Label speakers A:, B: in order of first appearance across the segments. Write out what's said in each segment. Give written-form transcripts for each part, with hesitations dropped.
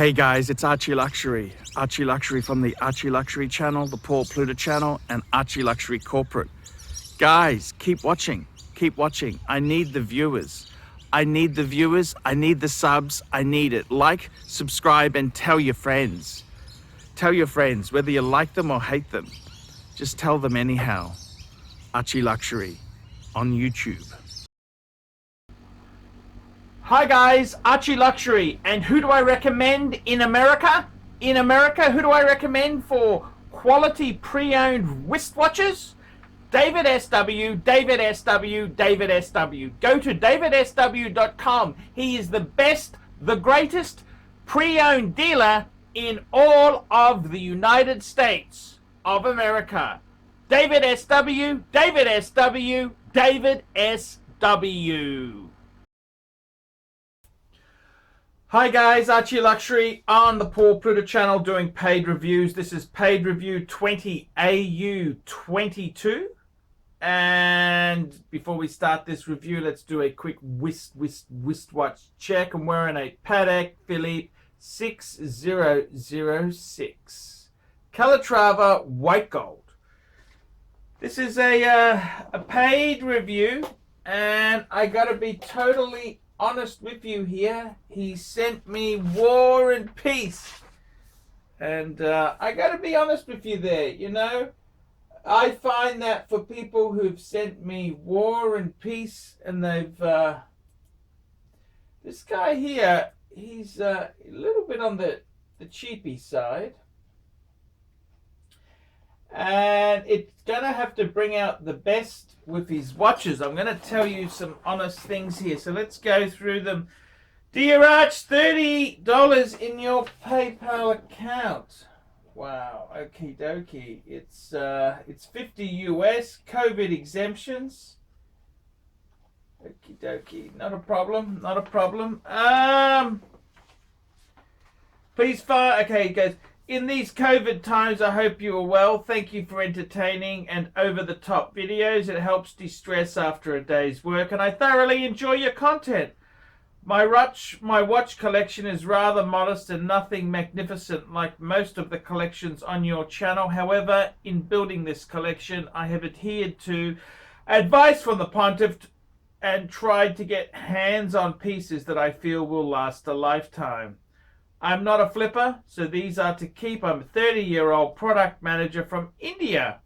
A: Hey guys, it's ArchieLuxury. ArchieLuxury from the ArchieLuxury channel, the Paul Pluta channel, and ArchieLuxury corporate. Guys, keep watching. Keep watching. I need the viewers. I need the viewers. I need the subs. I need it. Like, subscribe, and tell your friends. Tell your friends, whether you like them or hate them. Just tell them anyhow. ArchieLuxury on YouTube. Hi guys, ArchieLuxury, and who do I recommend in America? In America, who do I recommend for quality pre-owned wristwatches? David SW, David SW, David SW. Go to davidsw.com. He is the best, the greatest pre-owned dealer in all of the United States of America. David SW, David SW, David SW. Hi guys, ArchieLuxury on the Paul Pluta channel doing paid reviews. This is paid review 20AU22. And before we start this review, let's do a quick wristwatch check. I'm wearing a Patek Philippe 6006 Calatrava white gold. This is a paid review, and I gotta be totally honest with you here. He sent me War and Peace, and I gotta be honest with you there. You know, I find that for people who've sent me War and Peace, and they've this guy here, he's a little bit on the cheapy side, and it's gonna have to bring out the best with his watches. I'm gonna tell you some honest things here, so let's go through them. Dear Arch, $30 in your PayPal account. Wow, okie dokie. It's 50 US, COVID exemptions. Okie dokie, not a problem, not a problem. Please fire. Okay, guys. In these COVID times, I hope you are well. Thank you for entertaining and over-the-top videos. It helps de-stress after a day's work, and I thoroughly enjoy your content. My watch collection is rather modest and nothing magnificent like most of the collections on your channel. However, in building this collection, I have adhered to advice from the Pontiff and tried to get hands-on pieces that I feel will last a lifetime. I'm not a flipper, so these are to keep. I'm a 30-year-old product manager from India.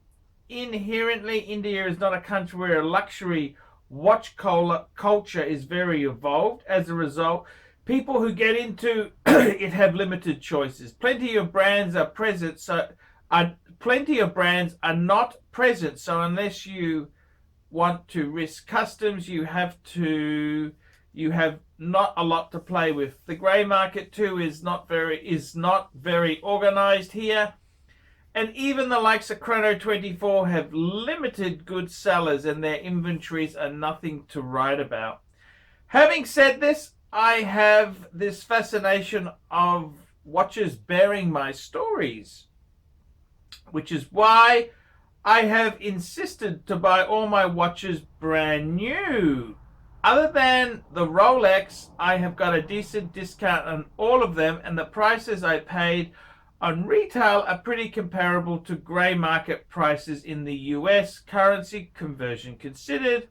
A: Inherently, India is not a country where a luxury watch culture is very evolved. As a result, people who get into it have limited choices. Plenty of brands are present, plenty of brands are not present. So unless you want to risk customs, you have not a lot to play with. The grey market too is not very organized here, and even the likes of Chrono 24 have limited good sellers, and their inventories are nothing to write about. Having said this, I have this fascination of watches bearing my stories, which is why I have insisted to buy all my watches brand new. Other than the Rolex, I have got a decent discount on all of them, and the prices I paid on retail are pretty comparable to grey market prices in the US, currency conversion considered.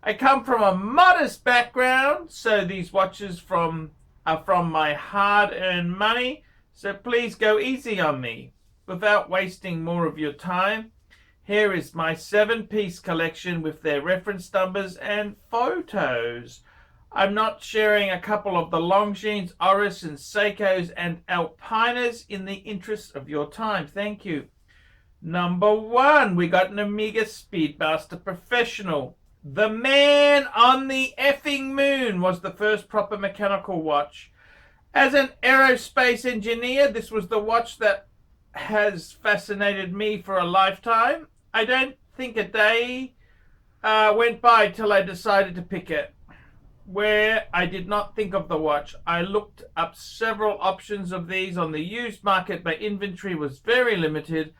A: I come from a modest background, so these watches are from my hard-earned money, so please go easy on me. Without wasting more of your time, here is my 7-piece collection with their reference numbers and photos. I'm not sharing a couple of the Longines, Oris, and Seikos and Alpinas in the interest of your time. Thank you. Number 1, we got an Omega Speedmaster Professional. The man on the effing moon was the first proper mechanical watch. As an aerospace engineer, this was the watch that has fascinated me for a lifetime. I don't think a day went by till I decided to pick it, where I did not think of the watch. I looked up several options of these on the used market, but inventory was very limited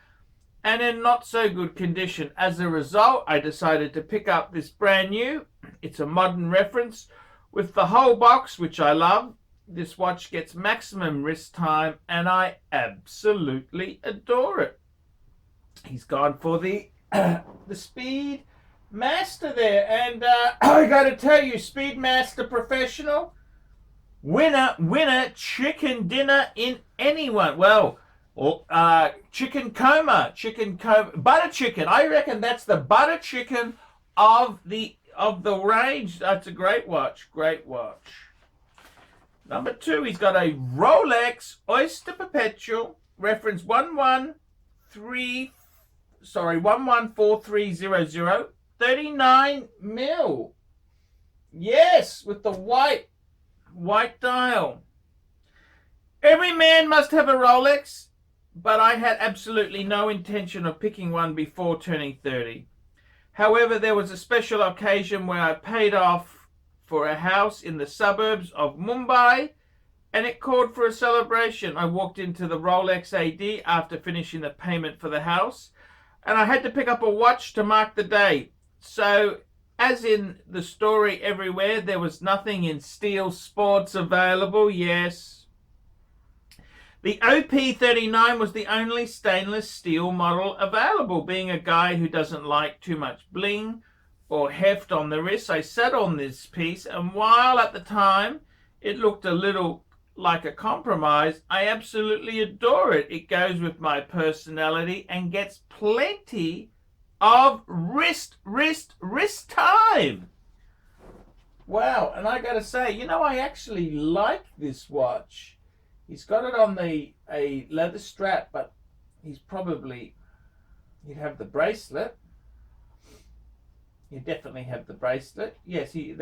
A: and in not so good condition. As a result, I decided to pick up this brand new. It's a modern reference with the whole box, which I love. This watch gets maximum wrist time, and I absolutely adore it. He's gone for the Speedmaster there, and I got to tell you, Speedmaster Professional, winner, chicken dinner in anyone. Well, chicken coma, butter chicken. I reckon that's the butter chicken of the range. That's a great watch, great watch. Number 2, he's got a Rolex Oyster Perpetual, reference 114300, 39 mil. Yes, with the white dial. Every man must have a Rolex, but I had absolutely no intention of picking one before turning 30. However, there was a special occasion where I paid off for a house in the suburbs of Mumbai, and it called for a celebration. I walked into the Rolex AD after finishing the payment for the house, and I had to pick up a watch to mark the day. So, as in the story everywhere, there was nothing in steel sports available. Yes. The OP39 was the only stainless steel model available. Being a guy who doesn't like too much bling or heft on the wrist, I sat on this piece, and while at the time it looked a little like a compromise, I absolutely adore it. It goes with my personality and gets plenty of wrist time. Wow, and I gotta say, I actually like this watch. He's got it on a leather strap, but he'd have the bracelet. You definitely have the bracelet. Yes, he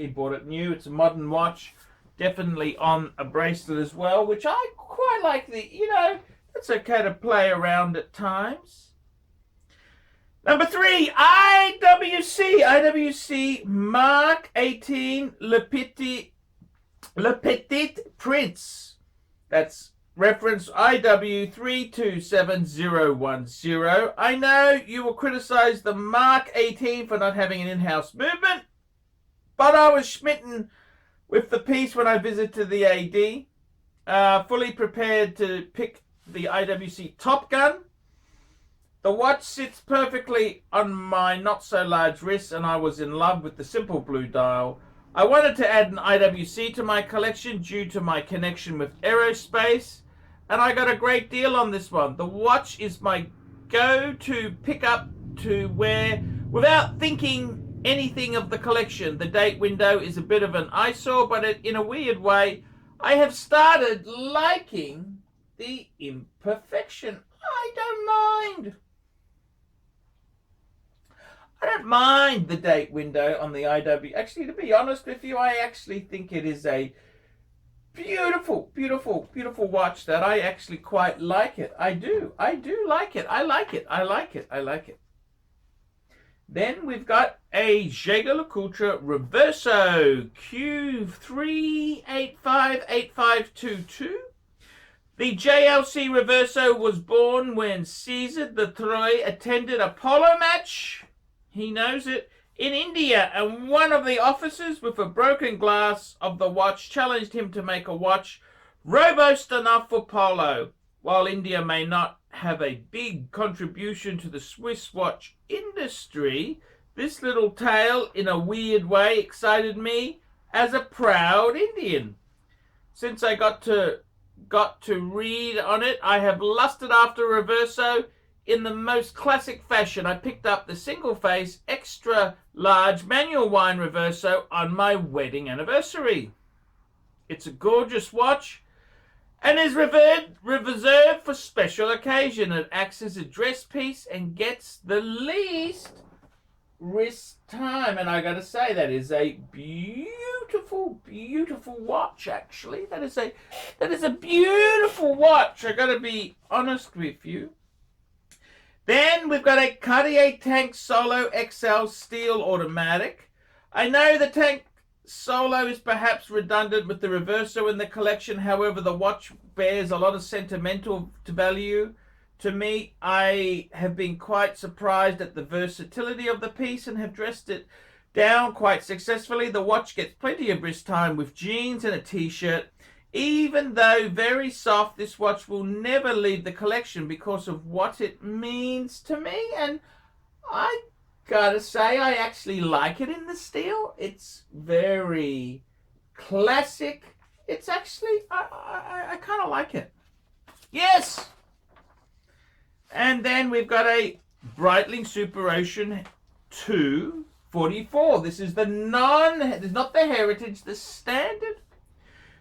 A: bought it new. It's a modern watch, definitely on a bracelet as well, which I quite like. It's okay to play around at times. Number 3, IWC Mark 18 Le Petit Prince. That's reference IW327010. I know you will criticize the Mark 18 for not having an in-house movement, but I was smitten with the piece when I visited the AD, fully prepared to pick the IWC Top Gun. The watch sits perfectly on my not-so-large wrist, and I was in love with the simple blue dial. I wanted to add an IWC to my collection due to my connection with aerospace, and I got a great deal on this one. The watch is my go-to pickup to wear without thinking anything of the collection. The date window is a bit of an eyesore, but in a weird way, I have started liking the imperfection. I don't mind the date window on the IW. Actually, to be honest with you, I actually think it is a beautiful watch that I actually quite like it. I do like it. I like it. Then we've got a Jaeger-LeCoultre Reverso Q3858522. The JLC Reverso was born when César de Troyes attended a polo match. He knows it. In India, and one of the officers with a broken glass of the watch challenged him to make a watch robust enough for polo. While India may not have a big contribution to the Swiss watch industry, this little tale, in a weird way, excited me as a proud Indian. Since I got to read on it, I have lusted after Reverso in the most classic fashion. I picked up the single face extra large manual wine Reverso on my wedding anniversary. It's a gorgeous watch and is reserved for special occasion. It acts as a dress piece and gets the least wrist time. And I gotta say, that is a beautiful watch. Actually, that is a beautiful watch. I gotta be honest with you. Then we've got a Cartier Tank Solo XL steel automatic. I know the Tank Solo is perhaps redundant with the Reverso in the collection. However, the watch bears a lot of sentimental value to me. I have been quite surprised at the versatility of the piece and have dressed it down quite successfully. The watch gets plenty of wrist time with jeans and a t-shirt. Even though very soft, this watch will never leave the collection because of what it means to me. And I gotta say, I actually like it in the steel. It's very classic. It's actually, I kind of like it. Yes! And then we've got a Breitling Super Ocean 244. This is the not the Heritage, the standard.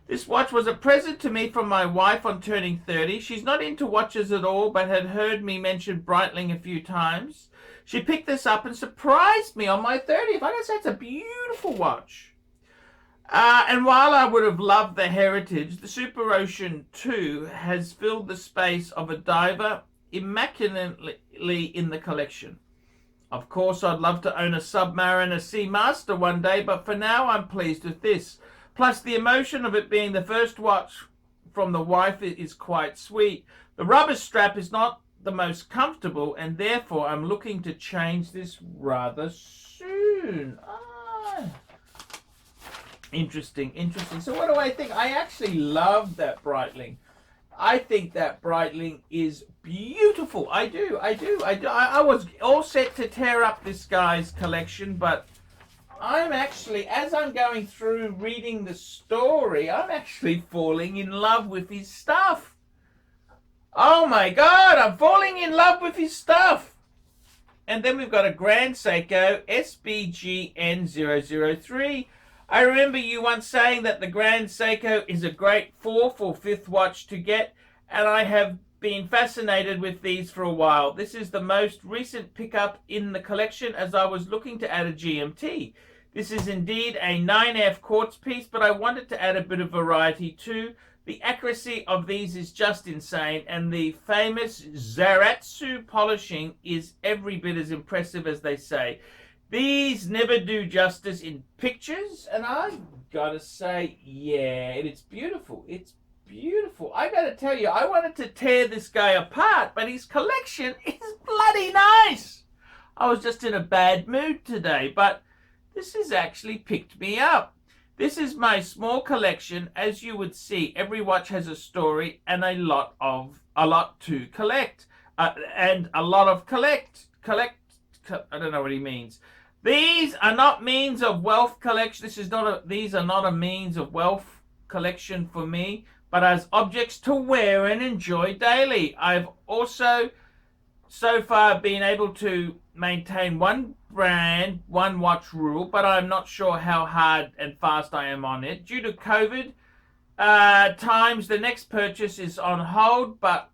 A: This watch was a present to me from my wife on turning 30. She's not into watches at all, but had heard me mention Breitling a few times. She picked this up and surprised me on my 30th. I guess that's a beautiful watch. And while I would have loved the Heritage, the Super Ocean 2 has filled the space of a diver immaculately in the collection. Of course, I'd love to own a Submariner Seamaster one day, but for now I'm pleased with this. Plus, the emotion of it being the first watch from the wife is quite sweet. The rubber strap is not the most comfortable, and therefore I'm looking to change this rather soon. Interesting. So what do I think? I actually love that Breitling. I think that Breitling is beautiful. I do. I was all set to tear up this guy's collection, but I'm actually, as I'm going through reading the story, I'm actually falling in love with his stuff. Oh my God, I'm falling in love with his stuff. And then we've got a Grand Seiko SBGN003. I remember you once saying that the Grand Seiko is a great 4th or 5th watch to get, and I have been fascinated with these for a while. This is the most recent pickup in the collection as I was looking to add a GMT. This is indeed a 9F quartz piece, but I wanted to add a bit of variety too. The accuracy of these is just insane, and the famous Zaratsu polishing is every bit as impressive as they say. These never do justice in pictures, and I've got to say, yeah, it's beautiful. It's beautiful. I got to tell you, I wanted to tear this guy apart, but his collection is bloody nice. I was just in a bad mood today, but this has actually picked me up. This is my small collection. As you would see, every watch has a story and a lot to collect, and a lot of collect. I don't know what he means. These are not means of wealth collection. These are not a means of wealth collection for me, but as objects to wear and enjoy daily. I've also so far been able to maintain one brand, one watch rule, but I'm not sure how hard and fast I am on it. Due to COVID times, the next purchase is on hold, but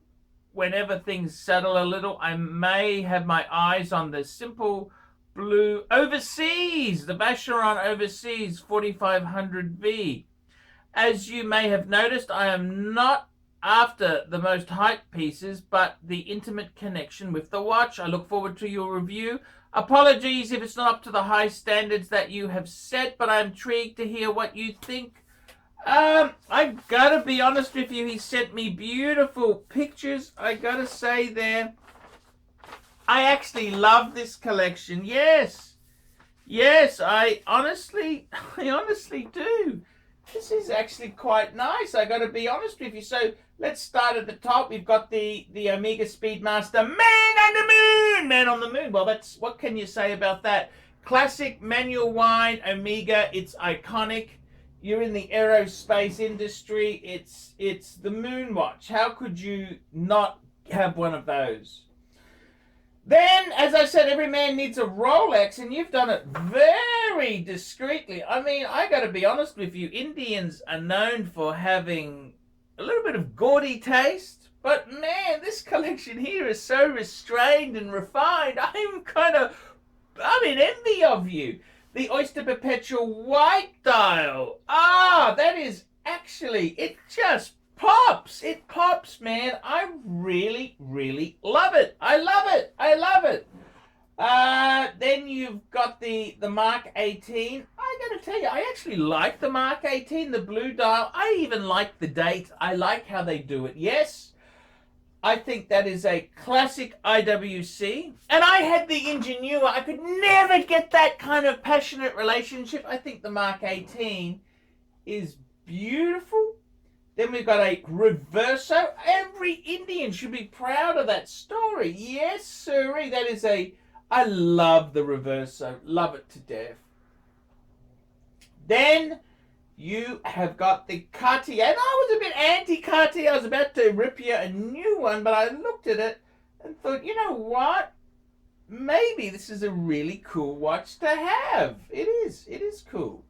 A: whenever things settle a little, I may have my eyes on the simple blue Overseas, the Vacheron Overseas 4500V. As you may have noticed, I am not after the most hype pieces, but the intimate connection with the watch. I look forward to your review. Apologies if it's not up to the high standards that you have set, but I'm intrigued to hear what you think. I gotta be honest with you, he sent me beautiful pictures. I gotta say there, I actually love this collection. Yes, I honestly do. This is actually quite nice. I gotta be honest with you. So let's start at the top. We've got the Omega Speedmaster, Man on the Moon. Well, that's, what can you say about that? Classic manual wind Omega. It's iconic. You're in the aerospace industry. It's the moon watch. How could you not have one of those? Then, as I said, every man needs a Rolex, and you've done it very discreetly. I mean, I got to be honest with you. Indians are known for having a little bit of gaudy taste, but man, this collection here is so restrained and refined. I'm in envy of you. The Oyster Perpetual white dial. That is actually, it just pops. It pops, man. I really, really love it. I love it. Then you've got the Mark 18. I gotta tell you, I actually like the Mark 18, the blue dial. I even like the date. I like how they do it. Yes, I think that is a classic IWC. And I had the Ingenua. I could never get that kind of passionate relationship. I think the Mark 18 is beautiful. Then we've got a Reverso. Every Indian should be proud of that story. Yes, sirree. That is I love the Reverso. Love it to death. Then you have got the Cartier. And I was a bit anti-Cartier. I was about to rip you a new one, but I looked at it and thought, you know what? Maybe this is a really cool watch to have. It is. It is cool.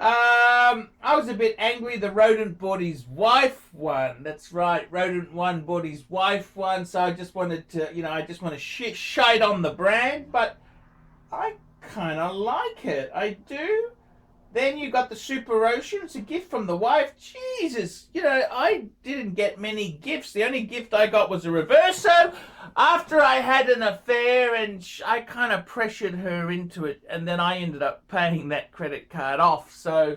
A: I was a bit angry. The Rodent bought his wife one. That's right. Rodent one bought his wife one. So I just wanted to, I just want to shite on the brand. But I kind of like it. I do. Then you got the Super Ocean. It's a gift from the wife. Jesus, I didn't get many gifts. The only gift I got was a Reverso after I had an affair, and I kind of pressured her into it, and then I ended up paying that credit card off. So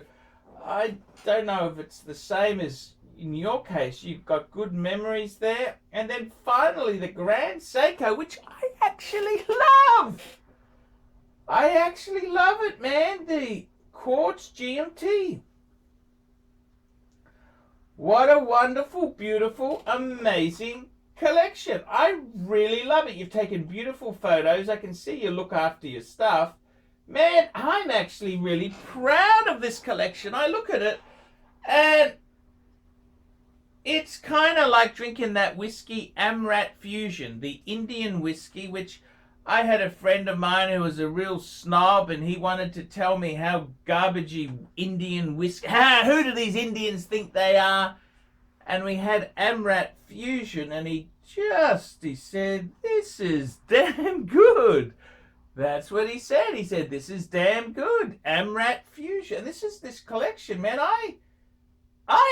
A: I don't know if it's the same as in your case. You've got good memories there. And then finally the Grand Seiko, which I actually love. I actually love it, man. The Quartz GMT. What a wonderful, beautiful, amazing collection. I really love it. You've taken beautiful photos. I can see you look after your stuff. Man, I'm actually really proud of this collection. I look at it and it's kind of like drinking that whiskey Amrat Fusion, the Indian whiskey, which I had a friend of mine who was a real snob, and he wanted to tell me how garbagey Indian whiskey, who do these Indians think they are? And we had Amrat Fusion, and he said, this is damn good. That's what he said. He said, this is damn good. Amrat Fusion. This is this collection, man. I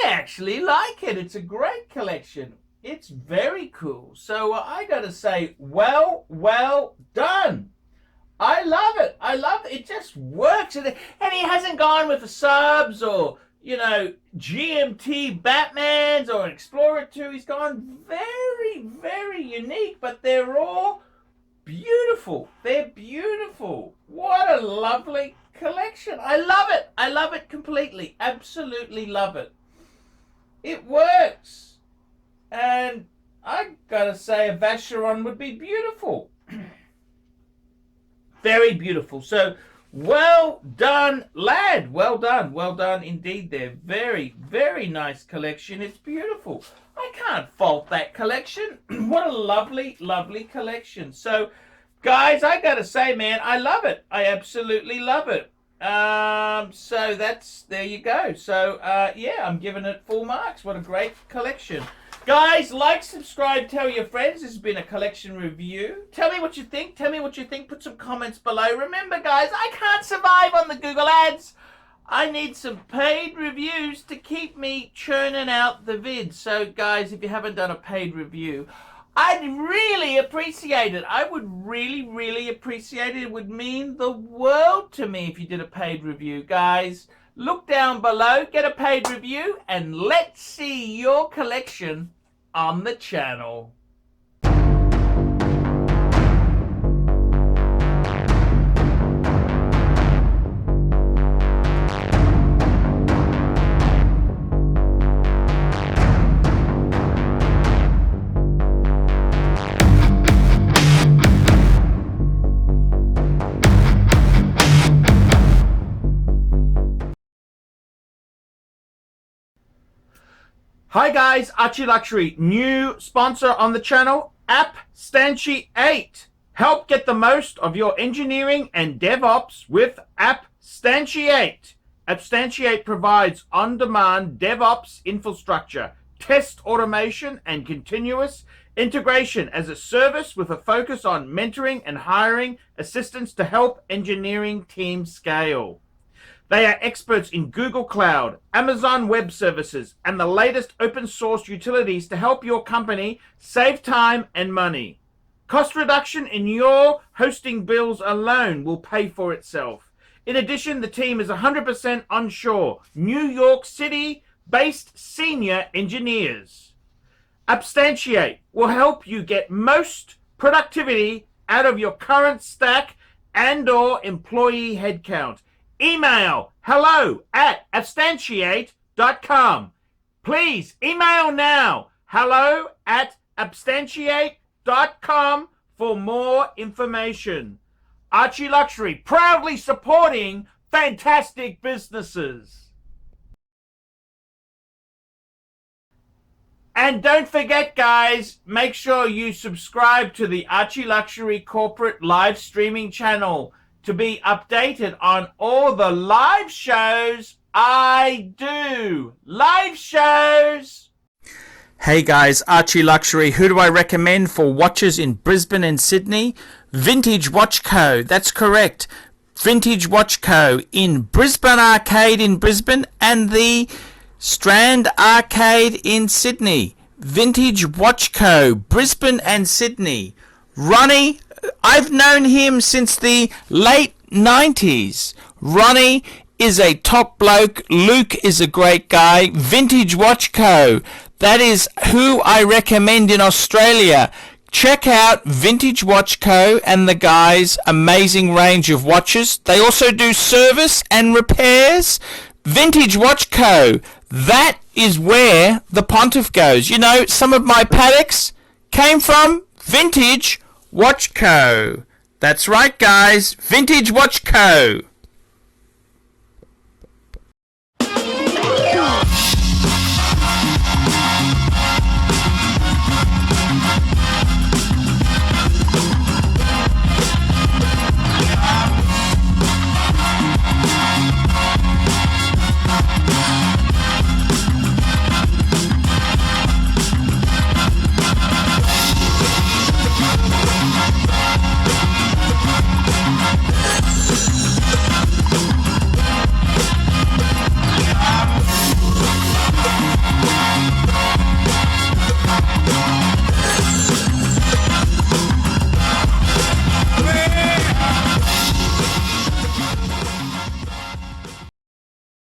A: actually like it. It's a great collection. It's very cool. So I got to say, well done. I love it. I love it. It just works. And he hasn't gone with the subs or, GMT Batmans or Explorer 2. He's gone very, very unique, but they're all beautiful. They're beautiful. What a lovely collection. I love it. I love it completely. Absolutely love it. It works. And I gotta say, a Vacheron would be beautiful. Very beautiful. So, well done, lad. Well done. Well done indeed there. Very, very nice collection. It's beautiful. I can't fault that collection. What a lovely, lovely collection. So, guys, I gotta say, man, I love it. I absolutely love it. So there you go. So, yeah, I'm giving it full marks. What a great collection. Guys, like, subscribe, tell your friends. This has been a collection review. Tell me what you think. Tell me what you think. Put some comments below. Remember, guys, I can't survive on the Google ads. I need some paid reviews to keep me churning out the vids. So, guys, if you haven't done a paid review, I'd really appreciate it. I would really, really appreciate it. It would mean the world to me if you did a paid review, guys. Look down below, get a paid review, and let's see your collection on the channel. Hi guys, ArchieLuxury, new sponsor on the channel, APPSTANTIATE. Help get the most of your engineering and DevOps with APPSTANTIATE. APPSTANTIATE provides on-demand DevOps infrastructure, test automation, and continuous integration as a service with a focus on mentoring and hiring assistants to help engineering teams scale. They are experts in Google Cloud, Amazon Web Services, and the latest open source utilities to help your company save time and money. Cost reduction in your hosting bills alone will pay for itself. In addition, the team is 100% onshore, New York City-based senior engineers. APPSTANTIATE will help you get most productivity out of your current stack and/or employee headcount. Email hello@appstantiate.com. please email now, hello@appstantiate.com for more information. ArchieLuxury, proudly supporting fantastic businesses. And don't forget, guys, make sure you subscribe to the ArchieLuxury corporate live streaming channel to be updated on all the live shows I do. Live shows!
B: Hey guys, ArchieLuxury. Who do I recommend for watches in Brisbane and Sydney? Vintage Watch Co. That's correct. Vintage Watch Co. in Brisbane Arcade in Brisbane and the Strand Arcade in Sydney. Vintage Watch Co. Brisbane and Sydney. Ronnie, I've known him since the late 90s. Ronnie is a top bloke. Luke is a great guy. Vintage Watch Co. That is who I recommend in Australia. Check out Vintage Watch Co. and the guys' amazing range of watches. They also do service and repairs. Vintage Watch Co. That is where the Pontiff goes. You know, some of my Pateks came from Vintage Watch Co. That's right, guys. Vintage Watch Co.